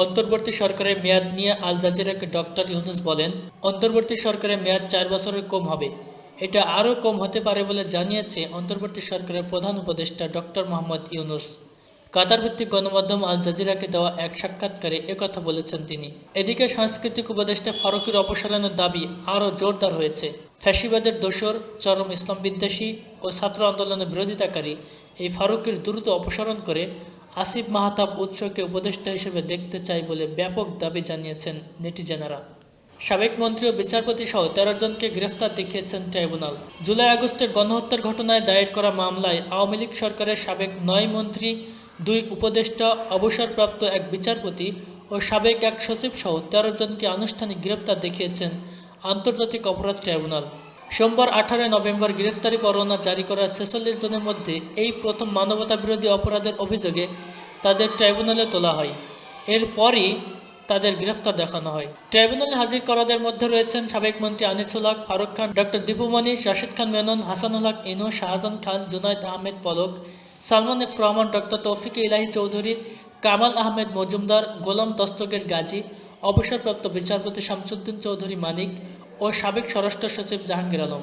অন্তর্বর্তী সরকারের মেয়াদ নিয়ে আল জাজিরাকে ডক্টর ইউনুস বলেন, অন্তর্বর্তী সরকারের মেয়াদ 4 বছরের কম হবে। এটা আরও কম হতে পারে বলে জানিয়েছে অন্তর্বর্তী সরকারের প্রধান উপদেষ্টা ডক্টর মোহাম্মদ ইউনুস। কাতার ভিত্তিক গণমাধ্যম আল জাজিরাকে দেওয়া এক সাক্ষাৎকারে একথা বলেছেন তিনি। এদিকে সাংস্কৃতিক উপদেষ্টা ফারুকীর অপসারণের দাবি আরও জোরদার হয়েছে। ফ্যাসিবাদের দোসর, চরম ইসলাম বিদ্বেষী ও ছাত্র আন্দোলনের বিরোধিতাকারী এই ফারুকীর দ্রুত অপসারণ করে আসিফ মাহতাব উৎসকে উপদেষ্টা হিসেবে দেখতে চাই বলে ব্যাপক দাবি জানিয়েছেন নেটিজেনারা। সাবেক মন্ত্রী ও বিচারপতি সহ 13 জনকে গ্রেফতার দেখিয়েছেন ট্রাইব্যুনাল। জুলাই আগস্টের গণহত্যার ঘটনায় দায়ের করা মামলায় আওয়ামী লীগ সরকারের সাবেক 9 মন্ত্রী, 2 উপদেষ্টা, অবসরপ্রাপ্ত এক বিচারপতি ও সাবেক এক সচিব সহ 13 জনকে আনুষ্ঠানিক গ্রেফতার দেখিয়েছেন আন্তর্জাতিক অপরাধ ট্রাইব্যুনাল। সোমবার 18 নভেম্বর গ্রেফতারি পরোয়ানা জারি করা 46 জনের মধ্যে এই প্রথম মানবতাবিরোধী অপরাধের অভিযোগে তাদের ট্রাইব্যুনালে তোলা হয়। এরপরই তাদের গ্রেফতার দেখানো হয়। ট্রাইব্যুনালে হাজির করাদের মধ্যে রয়েছেন সাবেক মন্ত্রী আনিসুল হক, ফারুক খান, ডক্টর দীপু মনি, রাশিদ খান মেনন, হাসানুল হক ইনু, শাহজাহান খান, জুনায়েদ আহমেদ পলক, সালমান এফ রহমান, ডক্টর তৌফিক ইলাহি চৌধুরী, কামাল আহমেদ মজুমদার, গোলাম দস্তগীর গাজী, অবসরপ্রাপ্ত বিচারপতি শামসুদ্দিন চৌধুরী মানিক ও সাবেক স্বরাষ্ট্র সচিব জাহাঙ্গীর আলম।